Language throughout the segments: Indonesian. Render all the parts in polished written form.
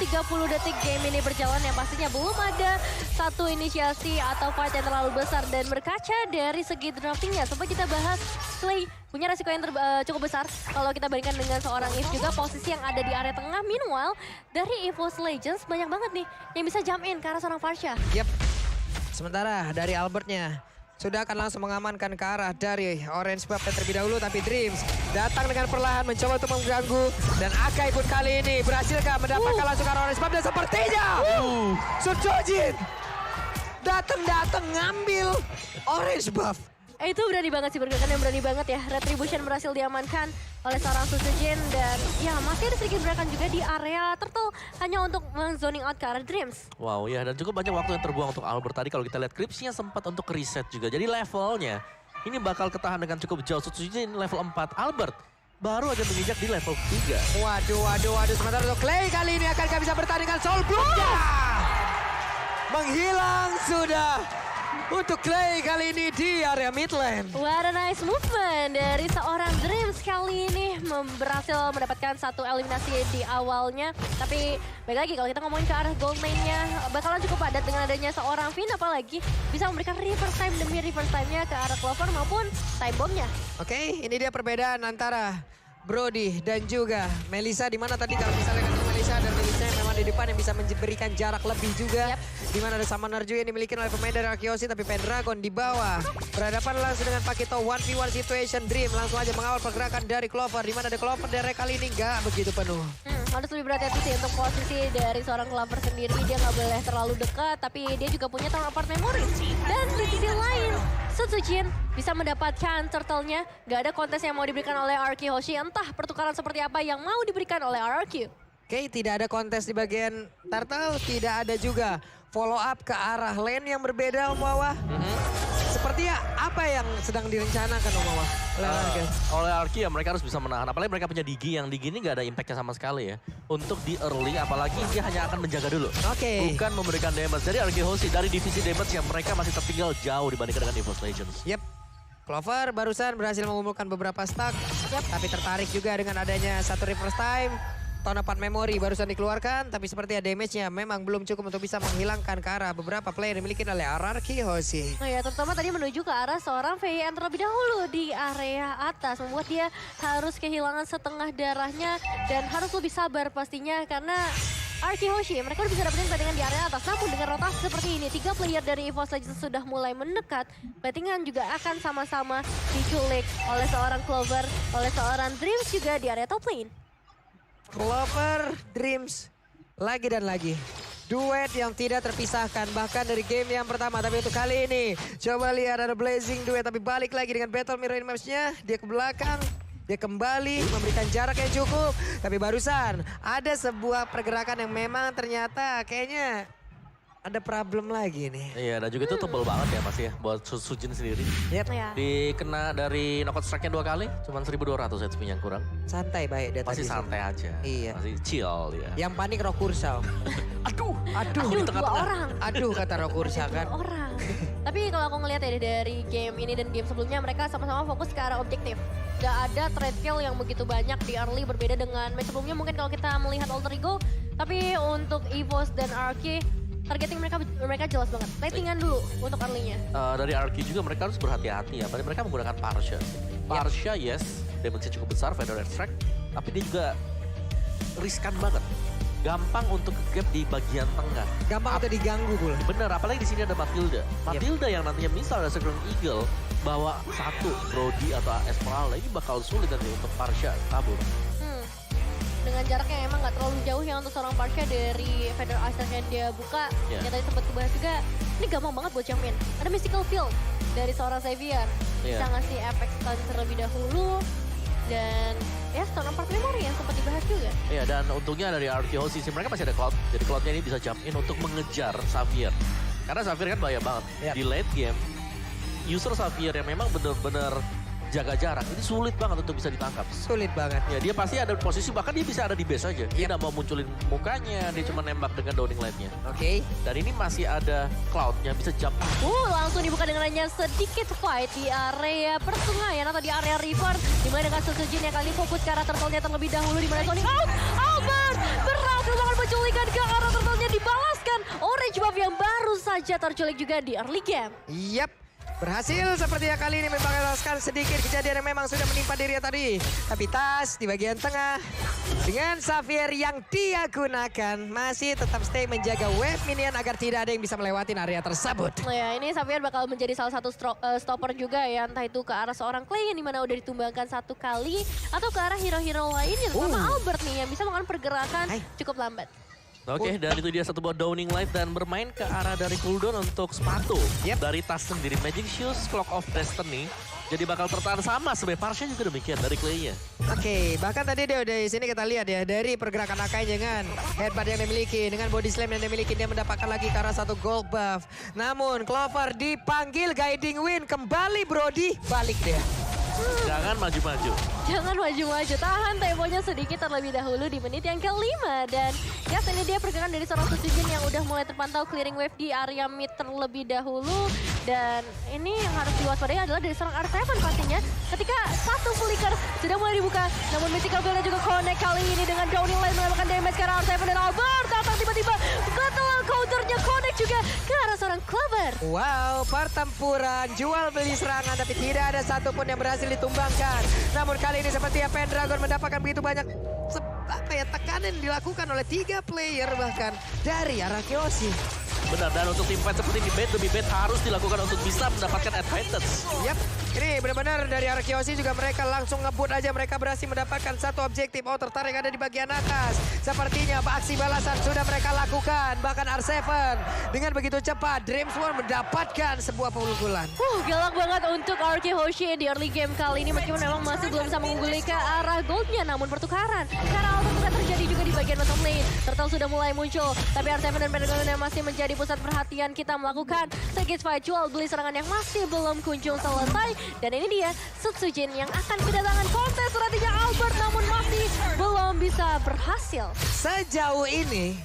30 detik game ini berjalan yang pastinya belum ada satu inisiasi atau fight yang terlalu besar. Dan berkaca dari segi draftingnya, sempat kita bahas Clay punya resiko yang cukup besar kalau kita bandingkan dengan seorang Eve juga posisi yang ada di area tengah. Meanwhile, dari EVOS Legends banyak banget nih yang bisa jump in ke arah seorang Farsha. Yep. Sementara dari Albertnya sudah akan langsung mengamankan ke arah dari Orange Buff terlebih dahulu. Tapi Dreams datang dengan perlahan mencoba untuk mengganggu. Dan Akai pun kali ini berhasilkah mendapatkan langsung ke arah Orange Buff. Dan sepertinya Sucojin datang ngambil Orange Buff. Itu berani banget sih, pergerakan yang berani banget ya. Retribution berhasil diamankan oleh seorang Sucojin. Dan ya masih ada sedikit gerakan juga di area Turtle hanya untuk zoning out ke arah Dreams. Wow ya, dan cukup banyak waktu yang terbuang untuk Albert tadi. Kalau kita lihat Cripsnya sempat untuk reset juga. Jadi levelnya ini bakal ketahan dengan cukup jauh. Sucojin level 4, Albert baru aja menginjak di level 3. Waduh. Sementara untuk Clay kali ini akankah bisa bertanding dengan Soul Bloom-nya? Menghilang sudah untuk Clay kali ini di area mid lane. What a nice movement dari seorang Dreams kali ini berhasil mendapatkan satu eliminasi di awalnya. Tapi baik lagi kalau kita ngomongin ke arah gold lane-nya bakalan cukup padat dengan adanya seorang Finn, apalagi bisa memberikan reverse time demi reverse time-nya ke arah Clover maupun time bomb-nya. Oke, ini dia perbedaan antara Brody dan juga Melissa. Dimana tadi kalau misalnya kan Melissa dan Melissa yang memang di depan yang bisa memberikan jarak lebih juga. Dimana ada Summoner juga yang dimiliki oleh pemain dari Arkeosi, tapi Pendragon di bawah. Berhadapan langsung dengan Pakito 1v1 situation. Dream langsung aja mengawal pergerakan dari Clover. Dimana ada Clover dari kali ini nggak begitu penuh. Harus lebih berhati-hati sih untuk posisi dari seorang Clover sendiri. Dia nggak boleh terlalu dekat, tapi dia juga punya turn apart memory. Dan di sisi lain, Sucojin bisa mendapatkan turtle-nya. Gak ada kontes yang mau diberikan oleh RRQ Hoshi. Entah pertukaran seperti apa yang mau diberikan oleh RRQ. Oke, tidak ada kontes di bagian turtle. Tidak ada juga follow up ke arah lane yang berbeda Om Wawa. Sepertinya apa yang sedang direncanakan Om Wawa? Oleh Arki ya mereka harus bisa menahan. Apalagi mereka punya Digi yang Digi ini gak ada impactnya sama sekali ya. Untuk di early apalagi dia hanya akan menjaga dulu. Oke. Bukan memberikan damage. Jadi Arki Hoshi dari divisi damage yang mereka masih tertinggal jauh dibandingkan dengan EVOS Legends. Yep. Clover barusan berhasil mengumpulkan beberapa stack. Tapi tertarik juga dengan adanya satu reverse time. Tahun 4 memori barusan dikeluarkan, tapi sepertinya damage-nya memang belum cukup untuk bisa menghilangkan ke arah beberapa player yang dimiliki oleh RRQ Hoshi. Nah ya, terutama tadi menuju ke arah seorang VN terlebih dahulu di area atas. Membuat dia harus kehilangan setengah darahnya dan harus lebih sabar pastinya karena RRQ Hoshi mereka udah bisa dapetin battingan di area atas. Namun dengan rotasi seperti ini, 3 player dari EVOS Legends sudah mulai mendekat. Battingan juga akan sama-sama diculik oleh seorang Clover, oleh seorang Dreams juga di area top lane. Clover, Dreams, lagi dan lagi. Duet yang tidak terpisahkan bahkan dari game yang pertama. Tapi untuk kali ini, coba lihat ada Blazing Duet. Tapi balik lagi dengan Battle Mirror Maps-nya. Dia ke belakang, dia kembali memberikan jarak yang cukup. Tapi barusan ada sebuah pergerakan yang memang ternyata kayaknya ada problem lagi nih. Iya, dan juga itu tebel banget ya Mas ya buat Sucojin sendiri. Yep. Ya. Dikena dari knockout strike-nya 2 kali, cuman 1.200 HP-nya kurang. Santai baik dia Masih tadi santai sih. aja. Iya. Masih chill dia. Yang panik Rokursal. Aduh, Aduh, di 2 tengah-tengah. orang. Aduh kata Rokursal kan. Orang. Tapi kalau aku ngelihat ya dari game ini dan game sebelumnya mereka sama-sama fokus ke arah objektif. Gak ada trade kill yang begitu banyak di early berbeda dengan match sebelumnya mungkin kalau kita melihat Alter Ego. Tapi untuk EVOS dan RRQ targeting mereka jelas banget. Ratingan dulu untuk early-nya. Dari RQ juga mereka harus berhati-hati ya. Mereka menggunakan Parsha. Parsha yes, damage-nya cukup besar, Feather Extract. Tapi dia juga riskan banget. Gampang untuk ke-gap di bagian tengah. Gampang untuk diganggu pula. Bener, apalagi di sini ada Matilda. Matilda yang nantinya misal ada Second Eagle bawa satu Brody atau Esmeralda ini bakal sulit nanti untuk Parsha kabur. Dengan jaraknya emang gak terlalu jauh ya untuk seorang Parsha dari Feather Access yang dia buka. Yeah. Yang tadi sempat dibahas juga, ini gampang banget buat jump in. Ada Mystical Field dari seorang Xavier. Bisa Yeah. ngasih efek stun terlebih dahulu. Dan ya stun apart memory yang sempat dibahas juga. Iya, dan untungnya dari RQ Hoshi mereka masih ada Cloud. Jadi Cloudnya ini bisa jump in untuk mengejar Xavier. Karena Xavier kan bahaya banget. Yep. Di late game, user Xavier yang memang benar-benar jaga jarak, ini sulit banget untuk bisa ditangkap. Sulit banget. Ya dia pasti ada posisi, bahkan dia bisa ada di base aja. Dia nggak mau munculin mukanya, dia cuma nembak dengan downing light-nya. Oke. Dan ini masih ada Cloud yang bisa jump. Langsung dibuka dengan hanya sedikit fight di area pertengahan atau di area river. Dimana dengan Sucojin yang kali fokus ke arah turtle-nya terlebih dahulu. Dimana Sonic out, Albert berhasil banget menculikan ke saja terculik juga di early game. Yap, berhasil sepertinya kali ini membalaskan sedikit kejadian yang memang sudah menimpa dirinya tadi. Tapi Tas di bagian tengah dengan Xavier yang dia gunakan masih tetap stay menjaga wave minion agar tidak ada yang bisa melewati area tersebut. Nah ya, ini Xavier bakal menjadi salah satu stopper juga ya, entah itu ke arah seorang Clay yang dimana udah ditumbangkan satu kali atau ke arah hero-hero lainnya, terutama Albert nih yang bisa melakukan pergerakan cukup lambat. Oke, dan itu dia satu buah Downing Light dan bermain ke arah dari cooldown untuk sepatu. Dari Tas sendiri, Magic Shoes, Clock of Destiny. Jadi bakal tertahan sama, sebenarnya Parsha juga demikian dari Clay-nya. Oke, bahkan tadi dia udah di sini kita lihat ya, dari pergerakan Akai dengan headbutt yang dimiliki, dengan body slam yang dimiliki, dia mendapatkan lagi ke arah satu gold buff. Namun Clover dipanggil guiding win, kembali Brody, balik dia. Jangan maju-maju. Jangan maju-maju, tahan temponya sedikit terlebih dahulu di menit yang kelima. Dan ya ini dia pergerakan dari seorang Sutsujin yang udah mulai terpantau clearing wave di area mid terlebih dahulu. Dan ini yang harus diwaspadai adalah dari seorang R7 pastinya. Ketika satu flicker sudah mulai dibuka, namun Mystical Veil juga connect kali ini dengan Downing Light mendapatkan damage ke arah R7 dan Albert datang tiba-tiba. Betul counternya connect juga ke arah seorang Clover. Wow, pertempuran jual beli serangan tapi tidak ada satupun yang berhasil ditumbangkan. Namun kali ini sepertinya Pendragon mendapatkan begitu banyak tekanan dilakukan oleh 3 player bahkan dari Arakeoshi. Benar, dan untuk tim fight seperti ini, bait demi bait harus dilakukan untuk bisa mendapatkan advantage. Yap, ini benar-benar dari Arakeoshi juga mereka langsung ngebut aja. Mereka berhasil mendapatkan satu objektif outer tarik ada di bagian atas. Sepertinya aksi balasan sudah mereka lakukan. Bahkan R7 dengan begitu cepat, Dreamswarm mendapatkan sebuah pukulan. Galak banget untuk Arakeoshi di early game kali ini. Meskipun memang masih belum bisa mengungguli ke arah goldnya. Namun pertukaran karena ultimate terjadi juga di bagian bottom lane. Turtle sudah mulai muncul. Tapi R7 dan Pendragon yang masih menjadi pusat perhatian kita melakukan sedikit fight jual beli serangan yang masih belum kunjung selesai. Dan ini dia Sutsujin yang akan kedatangan kontes strateginya Albert namun masih belum bisa berhasil. Sejauh ini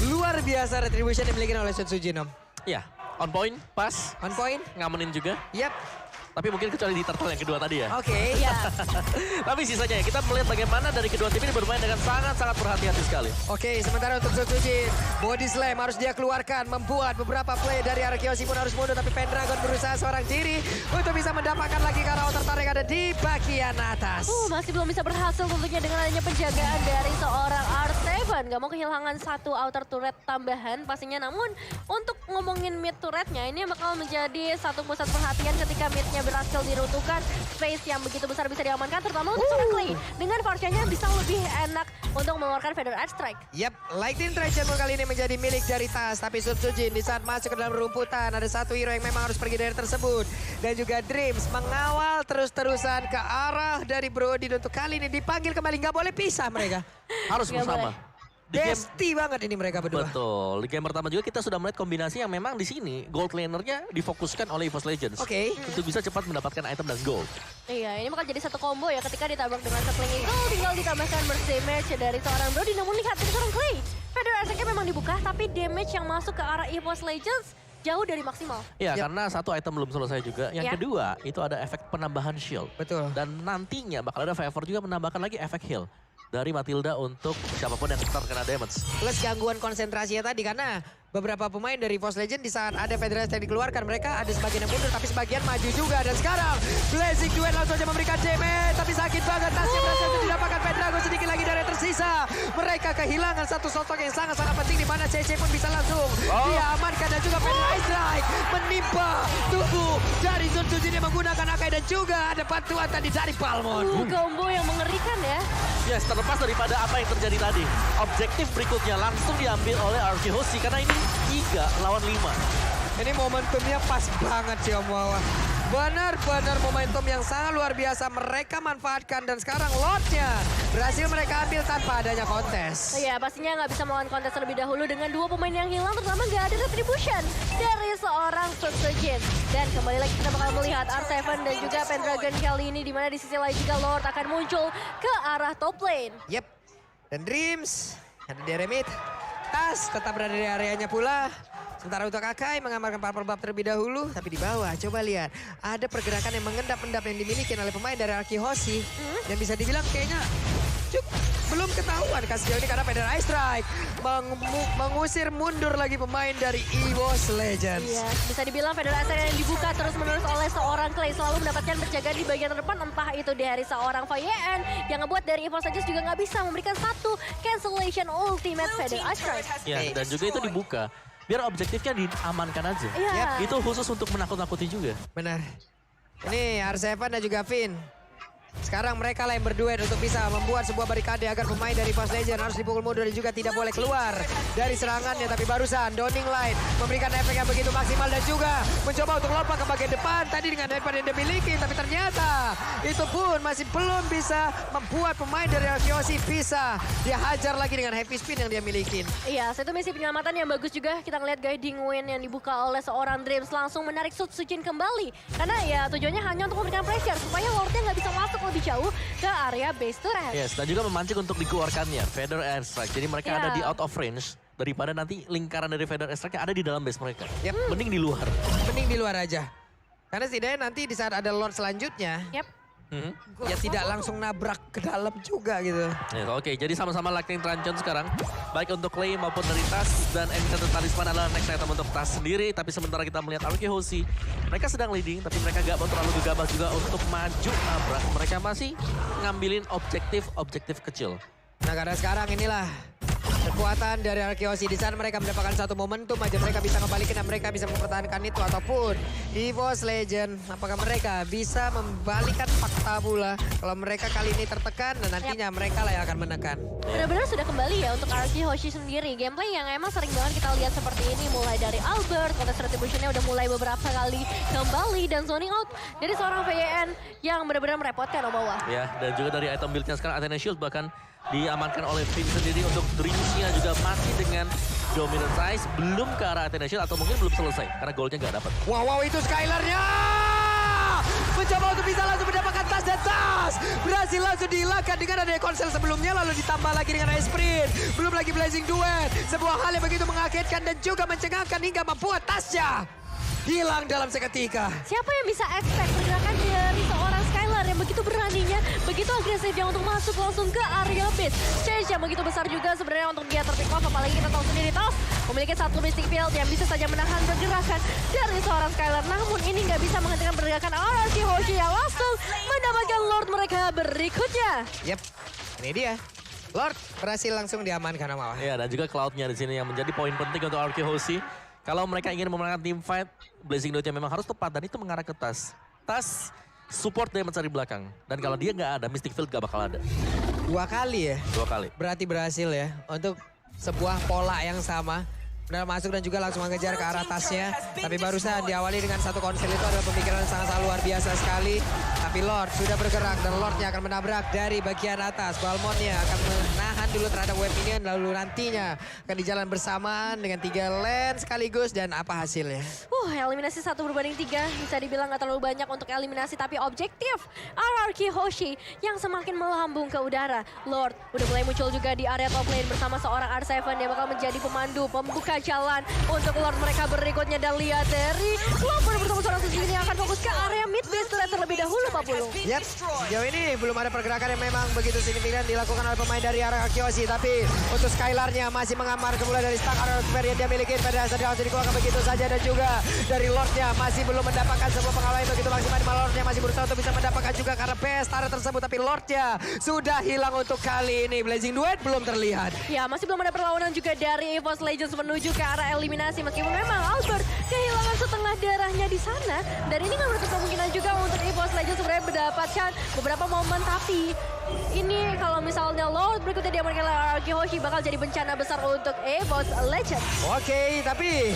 luar biasa retribution yang dimiliki oleh Sutsujin, Om. Ya, on point, pas, On point? ngamenin juga. Yap. Tapi mungkin kecuali di turtle yang kedua tadi ya. Oke. Ya. Tapi sisanya ya, kita melihat bagaimana dari kedua tim ini bermain dengan sangat-sangat berhati-hati sekali. Oke, sementara untuk Sutsujin, body slam harus dia keluarkan, membuat beberapa play dari Arakeoshi pun harus mundur, tapi Pendragon berusaha seorang diri untuk bisa mendapatkan lagi ke arah outer tarik ada di bagian atas. Masih belum bisa berhasil tentunya dengan adanya penjagaan dari seorang R7. Gak mau kehilangan satu outer turret tambahan pastinya, namun untuk ngomongin mid turretnya ini bakal menjadi satu pusat perhatian ketika midnya berhasil diruntuhkan. Space yang begitu besar bisa diamankan, terutama untuk seorang Clay. Dengan Parsha-nya bisa lebih enak untuk mengeluarkan Feather Edge Strike. Yap, Lightning Trajan kali ini menjadi milik dari Tas. Tapi Sutsujin di saat masuk ke dalam rumputan, ada satu hero yang memang harus pergi dari tersebut. Dan juga Dreams mengawal terus-terusan ke arah dari Brody. Untuk kali ini dipanggil kembali, nggak boleh pisah mereka. Harus Nggak bersama. boleh. Di game, Besti banget ini mereka berdua. betul. Di game pertama juga kita sudah melihat kombinasi yang memang di sini gold lanernya difokuskan oleh EVOS Legends. Oke. Untuk bisa cepat mendapatkan item dan gold. Iya, ini bakal jadi satu combo ya ketika ditabrak dengan Sapling Eagle. Tinggal ditambahkan burst damage dari seorang Brody. Namun lihat ini seorang Clay. Feather Edge Strike memang dibuka, tapi damage yang masuk ke arah EVOS Legends jauh dari maksimal. Iya, Yap. karena satu item belum selesai juga. Yang Ya. kedua, itu ada efek penambahan shield. Betul. Dan nantinya bakal ada Favor juga menambahkan lagi efek heal dari Matilda untuk siapapun yang terkena damage. Plus gangguan konsentrasinya tadi karena beberapa pemain dari EVOS Legend di saat ada Federasi yang dikeluarkan, mereka ada sebagian yang mundur tapi sebagian maju juga. Dan sekarang Blazing Duet langsung saja memberikan damage, tapi sakit banget. Tasnya berhasil didapatkan Pendragon, sedikit lagi dari yang tersisa. Mereka kehilangan satu sosok yang sangat-sangat penting di mana CC pun bisa langsung diamankan. Dan juga Feather Strike menimpa tubuh dari Sutsujin yang menggunakan Akai. Dan juga ada bantuan tadi dari Palmon. Combo yang mengerikan ya. Yes, terlepas daripada apa yang terjadi tadi. Objektif berikutnya langsung diambil oleh Arakeoshi karena ini 3 lawan 5. Ini momentumnya pas banget sih Om Wawa. Benar-benar momentum yang sangat luar biasa mereka manfaatkan. Dan sekarang Lordnya berhasil mereka ambil tanpa adanya kontes. Iya, pastinya nggak bisa melawan kontes terlebih dahulu dengan dua pemain yang hilang. Terutama nggak ada retribution dari seorang Sutsujin. Dan kembali lagi kita bakal melihat R7 dan juga Pendragon kali ini. Dimana di sisi lain juga Lord akan muncul ke arah top lane. Yep. Dan Dreams ada di remit. Tas tetap berada di areanya pula. Sementara untuk Akai mengamalkan purple buff terlebih dahulu. Tapi di bawah coba lihat. Ada pergerakan yang mengendap-endap yang dimiliki oleh pemain dari Arakeoshi. Yang bisa dibilang kayaknya belum ketahuan kan sejauh ini karena Feder Ice Strike mengusir mundur lagi pemain dari EVOS Legends. Iya, bisa dibilang Feder Ice Strike yang dibuka terus-menerus oleh seorang Clay selalu mendapatkan penjagaan di bagian depan, entah itu dari seorang Fayen yang ngebuat dari EVOS Legends juga nggak bisa memberikan satu cancellation ultimate Feder Ice Strike. Ya, dan juga itu dibuka. Biar objektifnya diamankan aja. Iya. Itu khusus untuk menakut-nakuti juga. Benar. Ini R7 dan juga Finn. Sekarang mereka lah yang berduet untuk bisa membuat sebuah barikade agar pemain dari EVOS Legends harus dipukul mundur dan juga tidak boleh keluar dari serangannya. Tapi barusan Downing Light memberikan efek yang begitu maksimal dan juga mencoba untuk lompat ke bagian depan. Tadi dengan headpad yang dimiliki, tapi ternyata itu pun masih belum bisa membuat pemain dari RKOC bisa dia hajar lagi dengan heavy spin yang dia miliki. Iya, satu misi penyelamatan yang bagus juga. Kita ngeliat guiding win yang dibuka oleh seorang Dreams langsung menarik Suchin kembali. Karena ya tujuannya hanya untuk memberikan pressure supaya Lordnya nggak bisa masuk lebih jauh ke area base turret. Yes, dan juga memancing untuk dikeluarkannya Feder Air Strike. Jadi mereka ada Iya. di out of range daripada nanti lingkaran dari Feder Air Strike ada di dalam base mereka. Yep. Mending di luar. Mending di luar aja. Karena setidaknya nanti di saat ada Lord selanjutnya, Yep. ya tidak langsung nabrak ke dalam juga gitu. Ya, Oke, jadi sama-sama Lightning Truncheon sekarang. Baik untuk Clay maupun dari Tas. Dan Enchanted Talisman adalah next item untuk Tas sendiri. Tapi sementara kita melihat RKOC, mereka sedang leading. Tapi mereka gak mau terlalu gegabah juga untuk maju nabrak. Mereka masih ngambilin objektif kecil. Nah karena sekarang inilah kekuatan dari RKOC. Di sana mereka mendapatkan satu momentum aja. Mereka bisa kembalikan dan mereka bisa mempertahankan itu. Ataupun EVOS Legend, apakah mereka bisa membalikan fakta pula. Kalau mereka kali ini tertekan dan nantinya mereka lah yang akan menekan. Benar-benar sudah kembali ya untuk RK Hoshi sendiri. Gameplay yang emang sering banget kita lihat seperti ini. Mulai dari Albert, Contest Retribution-nya udah mulai beberapa kali kembali. Dan zoning out dari seorang VYN yang benar-benar merepotkan Omawa. Ya, dan juga dari item build-nya sekarang Athena Shield bahkan diamankan oleh Finn sendiri untuk Dreams-nya juga masih dengan Dominant Size. Belum ke arah Athena Shield atau mungkin belum selesai karena gold-nya nggak dapat. Wow, itu Skylar-nya! Mencoba untuk bisa langsung mendapatkan tas dan tas. Berhasil langsung dihilangkan dengan adanya konsel sebelumnya. Lalu ditambah lagi dengan Ice Sprint. Belum lagi Blazing Duet. Sebuah hal yang begitu mengagetkan dan juga mencengangkan hingga membuat tasnya hilang dalam seketika. Siapa yang bisa expect pergerakan dari seorang Skylar yang begitu beraninya, begitu agresifnya untuk masuk langsung ke area base. Change yang begitu besar juga sebenarnya untuk dia terpick off, apalagi kita tahu sendiri Tos memiliki satu Mystic Field yang bisa saja menahan pergerakan dari seorang Skylar. Namun ini nggak bisa menghentikan pergerakan RRQ Hoshi yang langsung mendapatkan Lord mereka berikutnya. Yep, ini dia. Lord berhasil langsung diamankan sama Ya, dan juga Cloud-nya di sini yang menjadi poin penting untuk RKOC. Kalau mereka ingin memenangkan team fight, Blazing Duet-nya memang harus tepat dan itu mengarah ke Tas. Tas support dia mencari belakang. Dan kalau dia nggak ada, Mystic Field nggak bakal ada. 2 kali ya. 2 kali. Berarti berhasil ya untuk sebuah pola yang sama. Benar masuk dan juga langsung mengejar ke arah tasnya. Tapi barusan diawali dengan satu konsel itu adalah pemikiran sangat luar biasa sekali. Tapi Lord sudah bergerak dan Lordnya akan menabrak dari bagian atas. Balmonnya akan menahan dulu terhadap web ini lalu nantinya akan dijalan bersamaan dengan 3 lane sekaligus dan apa hasilnya? Eliminasi 1 berbanding 3 bisa dibilang nggak terlalu banyak untuk eliminasi, tapi objektif RRQ Hoshi yang semakin melambung ke udara. Lord udah mulai muncul juga di area top lane bersama seorang R7 yang bakal menjadi pemandu pembuka jalan untuk Lord mereka berikutnya. Dan lihat dari Lover bersama seorang Suzuki ini akan fokus ke area mid base turret terlebih dahulu Pak Pulu. Yap, sejauh ini belum ada pergerakan yang memang begitu signifikan dilakukan oleh pemain dari arah Kyoshi. Tapi untuk Skylar-nya masih mengamar mulai dari stack arah spare yang dia miliki. Pada saat langsung dikeluarkan begitu saja. Dan juga dari Lord-nya masih belum mendapatkan sebuah pengalaman yang begitu maksimal. Lord-nya masih berusaha untuk bisa mendapatkan juga karena base turret tersebut. Tapi Lord-nya sudah hilang untuk kali ini. Blazing Duet belum terlihat. Ya, masih belum ada perlawanan juga dari EVOS Legends menuju ke arah eliminasi. Meskipun memang Albert kehilangan setengah darahnya di sana. Dan ini kan menutup kemungkinan juga untuk EVOS Legends sebenarnya mendapatkan beberapa momen. Tapi ini kalau misalnya Lord berikutnya diamankan oleh RRQ Hoshi bakal jadi bencana besar untuk EVOS Legends. Oke, tapi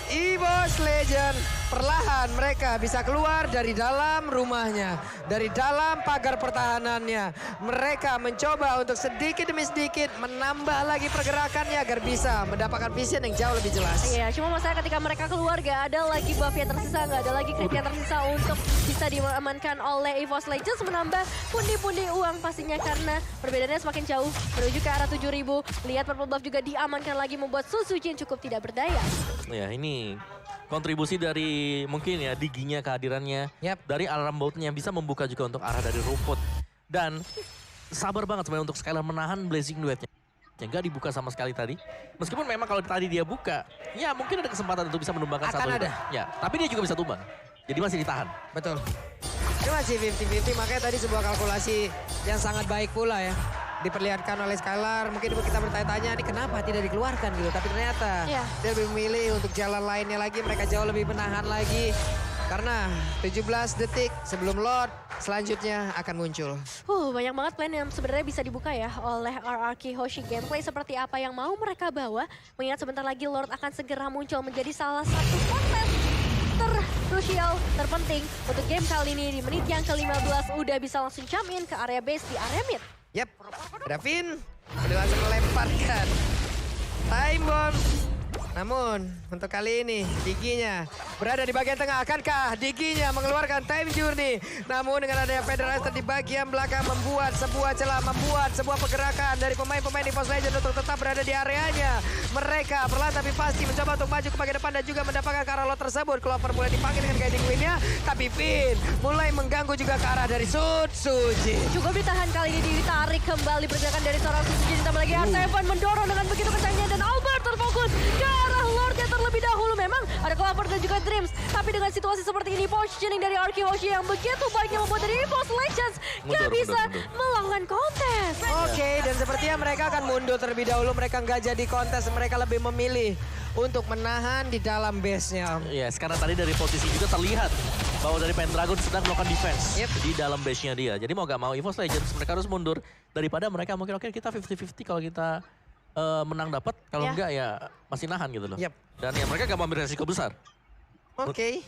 EVOS Legend perlahan mereka bisa keluar dari dalam rumahnya. Dari dalam pagar pertahanannya. Mereka mencoba untuk sedikit demi sedikit menambah lagi pergerakannya agar bisa mendapatkan vision yang jauh lebih jelas. Iya, cuma masalah ketika mereka keluar gak ada lagi buff yang tersisa, gak ada lagi creep yang tersisa untuk bisa diamankan oleh EVOS Legends, menambah pundi-pundi uang pastinya karena perbedaannya semakin jauh menuju ke arah 7.000. Lihat purple buff juga diamankan lagi membuat Suzuki cukup tidak berdaya. Ya, ini kontribusi dari mungkin ya Diginya kehadirannya. Yap. Dari alarm boatnya yang bisa membuka juga untuk arah dari rumput. Dan sabar banget sebenarnya untuk Skylar menahan Blazing Duetnya. Yang gak dibuka sama sekali tadi. Meskipun memang kalau tadi dia buka, ya mungkin ada kesempatan untuk bisa menumbangkan Akan satu. ada. Ya, tapi dia juga bisa tumbang. Jadi masih ditahan. Betul. Ini masih 50-50, makanya tadi sebuah kalkulasi yang sangat baik pula ya. Diperlihatkan oleh Skylar, mungkin kita bertanya-tanya ini kenapa tidak dikeluarkan gitu. Tapi ternyata dia lebih memilih untuk jalan lainnya lagi, mereka jauh lebih menahan lagi. Karena 17 detik sebelum Lord selanjutnya akan muncul. Banyak banget plan yang sebenarnya bisa dibuka ya oleh RRQ Hoshi. Gameplay seperti apa yang mau mereka bawa. Mengingat sebentar lagi Lord akan segera muncul menjadi salah satu konten terkrusial, terpenting untuk game kali ini. Di menit yang ke-15 udah bisa langsung jump in ke area base di area mid. Yap, Davin udah langsung melemparkan time bomb. Namun untuk kali ini Diginya berada di bagian tengah. Akankah Diginya mengeluarkan time journey? Namun dengan adanya Federator di bagian belakang membuat sebuah celah, membuat sebuah pergerakan dari pemain-pemain di Post Legend untuk tetap berada di areanya. Mereka perlahan tapi pasti mencoba untuk maju ke bagian depan dan juga mendapatkan ke arah lot tersebut. Clover mulai dipanggil dengan guiding win-nya, tapi Finn mulai mengganggu juga ke arah dari Suji. Cukup ditahan kali ini, ditarik kembali pergerakan dari seorang Suji. Ditambah lagi R7 mendorong dengan begitu kencangnya dan Albert terfokus ke arah Lordnya terlebih dahulu. Memang ada Clover dan juga Dreams, tapi dengan situasi seperti ini positioning dari RRQ Hoshi yang begitu baiknya membuat dari Post Legends gak bisa melakukan kontes. Oke, dan sepertinya mereka akan mundur terlebih dahulu. Mereka nggak jadi kontes, mereka lebih memilih untuk menahan di dalam base-nya. Yes, karena tadi dari posisi juga terlihat bahwa dari Pendragon sedang melakukan defense di dalam base-nya dia. Jadi mau gak mau EVOS Legends mereka harus mundur daripada mereka mungkin oke kita 50-50 kalau kita menang dapat, kalau enggak ya masih nahan gitu loh. Dan ya mereka gak mau ambil resiko besar. Oke.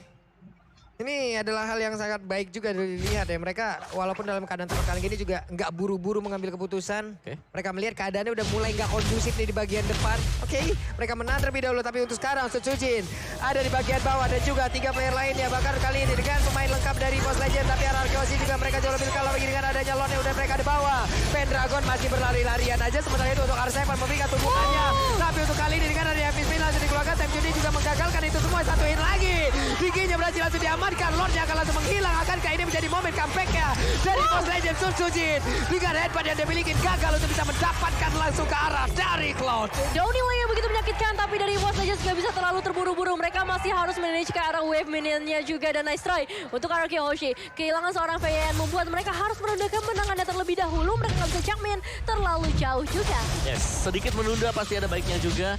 Ini adalah hal yang sangat baik juga dilihat ya. Mereka walaupun dalam keadaan tertekan gini juga nggak buru-buru mengambil keputusan. Mereka melihat keadaannya udah mulai nggak kondusif nih di bagian depan. Oke, mereka menang terlebih dahulu. Tapi untuk sekarang Sutsujin ada di bagian bawah dan juga 3 player lainnya. Bahkan kali ini dengan pemain lengkap dari Post Legend. Tapi RRQ Hoshi juga mereka jauh lebih kalah lagi dengan adanya Lone yang udah mereka di bawah. Pendragon masih berlari-larian aja. Sementara itu untuk R7 memberikan tumpukannya. Tapi untuk kali ini dengan adanya Fispin langsung dikeluarkan. Time Juni juga menggagalkan itu semua. Satu hit lagi. Giginya berhasil langsung diamankan. Lordnya akan langsung menghilang. Akankah ini menjadi momen comeback-nya dari Post Legend Sutsujin? Dengan headbutt yang dimiliki gagal untuk bisa mendapatkan langsung ke arah dari Cloud. Downhill yang begitu menyakitkan, tapi dari Post Legends gak bisa terlalu terburu-buru. Mereka masih harus manage ke arah wave minionnya juga. Dan nice try untuk RRQ Hoshi. Kehilangan seorang VN membuat mereka harus menunda kemenangannya terlebih dahulu. Mereka gak bisa jump in terlalu jauh juga. Yes, sedikit menunda pasti ada baiknya juga.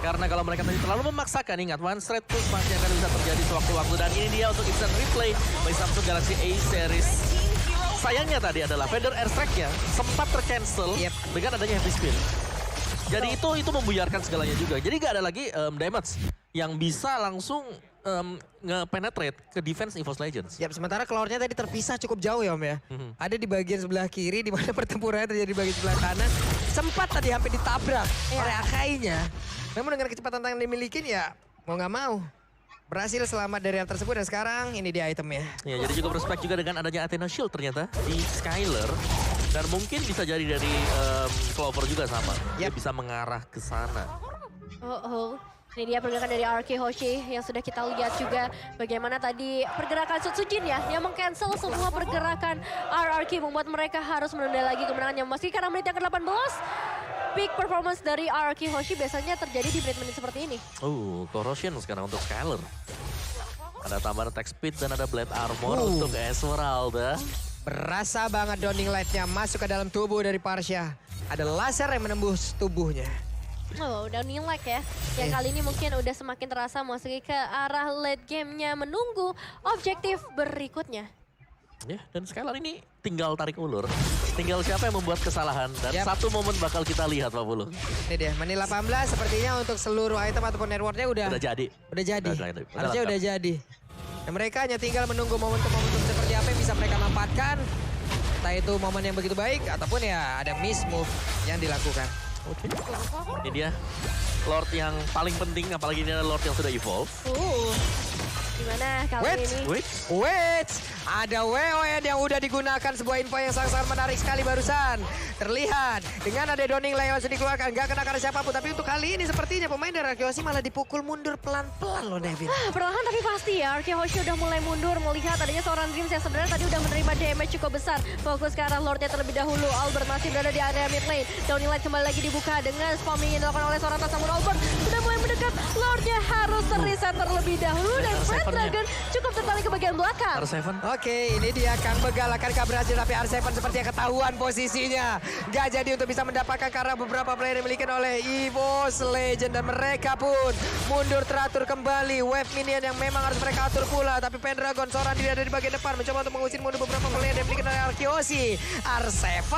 Karena kalau mereka tadi terlalu memaksakan, ingat one straight push masih akan bisa terjadi sewaktu-waktu. Dan ini dia untuk instant replay bagi Samsung Galaxy A series. Sayangnya tadi adalah Feather Airstrike-nya sempat tercancel dengan adanya heavy spin. Jadi itu membuyarkan segalanya juga. Jadi gak ada lagi damage yang bisa langsung nge-penetrate ke defense EVOS Legends. Sementara Cloud-nya tadi terpisah cukup jauh ya Om ya. Ada di bagian sebelah kiri di mana pertempurannya terjadi di bagian sebelah kanan. Sempat tadi hampir ditabrak oleh Akainya. Namun dengan kecepatan yang dimiliki ya mau nggak mau berhasil selamat dari hal tersebut. Dan sekarang ini dia itemnya. Ya, jadi cukup respect juga dengan adanya Athena Shield ternyata di Skylar. Dan mungkin bisa jadi dari Clover juga sama. Dia bisa mengarah ke sana. Ini dia pergerakan dari RRQ Hoshi yang sudah kita lihat juga bagaimana tadi pergerakan Sutsujin ya yang meng-cancel semua pergerakan RRQ membuat mereka harus menunda lagi kemenangannya. Meski karena menit yang ke-18 peak performance dari RRQ Hoshi biasanya terjadi di menit-menit seperti ini. Corrosion sekarang untuk Skylar. Ada tambahan attack speed dan ada blade armor untuk Esmeralda. Berasa banget Downing Light-nya masuk ke dalam tubuh dari Parsha. Ada laser yang menembus tubuhnya. Downing Light ya. Yang kali ini mungkin udah semakin terasa masuk ke arah late game-nya menunggu objektif berikutnya. Ya, dan Skylar ini tinggal tarik ulur. Tinggal siapa yang membuat kesalahan. Dan satu momen bakal kita lihat Pak Bulu. Ini dia, menit 18 sepertinya untuk seluruh item ataupun networknya udah jadi. Harusnya udah jadi. Dan mereka hanya tinggal menunggu momentum-momentum seperti apa yang bisa mereka manfaatkan. Entah itu momen yang begitu baik ataupun ya ada miss move yang dilakukan. Ini dia Lord yang paling penting, apalagi ini adalah Lord yang sudah evolve. Gimana kali Wait. ini? Wait, ada WON yang udah digunakan, sebuah info yang sangat-sangat menarik sekali barusan. Terlihat dengan ada Donning yang langsung dikeluarkan, gak kena siapapun. Tapi untuk kali ini sepertinya pemain dari Arkehoshi malah dipukul mundur pelan-pelan loh Nevin. Perlahan tapi pasti ya, Arkehoshi udah mulai mundur melihat adanya seorang Dreams yang sebenarnya tadi udah menerima damage cukup besar. Fokus ke arah Lordnya terlebih dahulu. Albert masih berada di area mid lane. Downing Light kembali lagi dibuka dengan spamming yang dilakukan oleh seorang Tasamur. Albert sudah mulai mendekat. Lordnya harus reset terlebih dahulu dan Red Dragon cukup tertarik ke bagian belakang. R7. Oke, ini dia Kang Begal akankah berhasil, tapi R7 sepertinya ketahuan posisinya. Gak jadi untuk bisa mendapatkan karena beberapa player yang dimiliki oleh EVOS Legend dan mereka pun mundur teratur kembali. Wave minion yang memang harus mereka atur pula, tapi Pendragon seorang diri ada di bagian depan mencoba untuk mengusir mundur beberapa player yang dimiliki oleh Arkehoshi. R7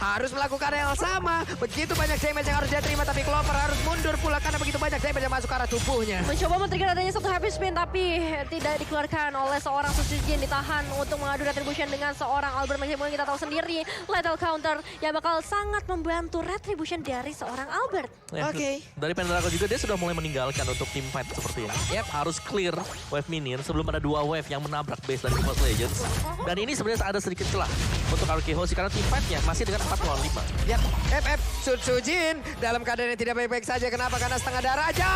harus melakukan yang sama. Begitu banyak damage yang harus dia terima, tapi Clover harus mundur pula karena begitu banyak damage yang masuk ke arah tubuhnya. Mencoba men-trigger adanya satu happy spin tapi tidak dikeluarkan oleh seorang Susujin, ditahan untuk mengadu retribution dengan seorang Albert. Meskipun kita tahu sendiri lethal counter yang bakal sangat membantu retribution dari seorang Albert. Oke. Dari Pendragon juga dia sudah mulai meninggalkan untuk team fight seperti ini. Harus clear wave minion sebelum ada 2 wave yang menabrak base dari EVOS Legends. Dan ini sebenarnya ada sedikit celah untuk Arkehoshi karena team fight-nya masih dengan 4 lawan 5. Yap, Sujin dalam keadaan yang tidak baik-baik saja. Kenapa? Karena setengah darah aja.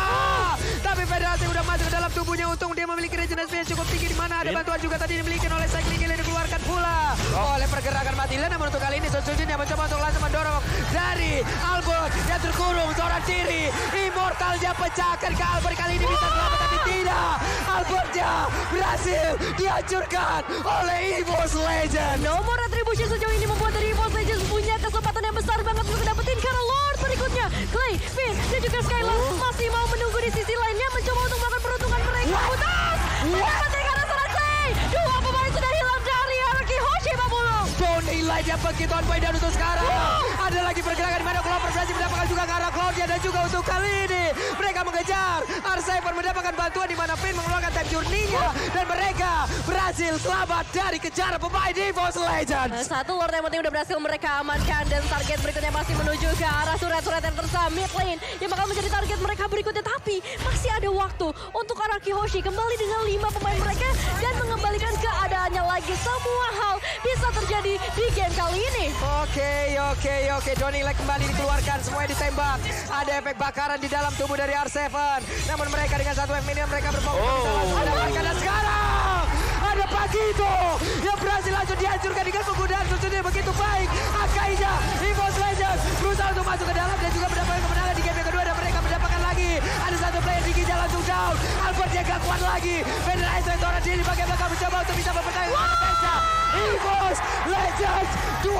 Tapi Federasi udah masuk ke dalam tubuhnya. Untung dia memiliki regenerasi yang cukup tinggi, di mana ada bantuan juga tadi dimiliki oleh Cycling Kill yang dikeluarkan pula oleh pergerakan Matilda. Namun untuk kali ini Sujin yang mencoba untuk langsung mendorong dari Albert yang terkurung seorang diri. Immortalnya pecahkan ke Albert, kali ini bisa selamat tapi tidak. Albertnya berhasil dihancurkan oleh EVOS Legend. Nomor retribution sejauh ini membuat dari EVOS Legends punya kesempatan yang besar banget untuk dapetin karena Lord berikutnya. Clay, Finn, dan juga Skylar masih mau menunggu di sisi lainnya mencoba untuk melakukan peruntungan mereka. Putus! Mendapatkan karena seorang Clay. 2 pemain sudah hilang dari Arkehoshi, Pak Bulung. Donning Light yang begitu on point dan untuk sekarang ada lagi pergerakan di mana Clover berhasil mendapatkan juga ke arah Claudia, dan juga untuk kali ini mereka mengejar R7 mendapatkan bantuan di mana Finn mengeluarkan time journey-nya dan mereka berhasil selamat dari kejaran pemain EVOS Legends. Satu Lord yang penting udah berhasil mereka amankan dan target berikutnya masih menuju ke arah surat-surat yang tersisa mid lane yang bakal menjadi target mereka berikutnya, tapi masih ada waktu untuk Arkehoshi kembali dengan 5 pemain mereka dan mengembalikan keadaannya lagi. Semua hal bisa terjadi di game kali ini. Oke. Donning Light kembali dikeluarkan, semuanya ditembak. Ada efek bakaran di dalam tubuh dari R7. Namun mereka dengan satu wave minion mereka berfokus bisa langsung mendapatkan. Dan sekarang ada Pagito yang berhasil langsung dihancurkan dengan penggunaan Susujin yang begitu baik. Akhirnya EVOS Legends berusaha untuk masuk ke dalam dan juga mendapatkan kemenangan di game yang kedua, dan mereka mendapatkan lagi. Ada satu player di Giza langsung down. Albert yang gak kuat lagi. Federasi seorang diri di bagian belakang mencoba untuk bisa mempertahankan defense-nya. EVOS Legends 2-0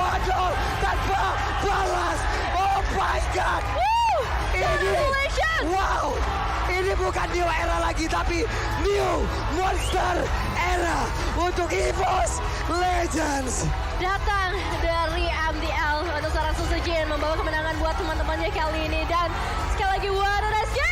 tanpa balas. Oh my god. Ini bukan new era lagi, tapi new monster era untuk EVOS Legends. Datang dari MDL untuk seorang Susujin membawa kemenangan buat teman-temannya kali ini, dan sekali lagi what a nice game.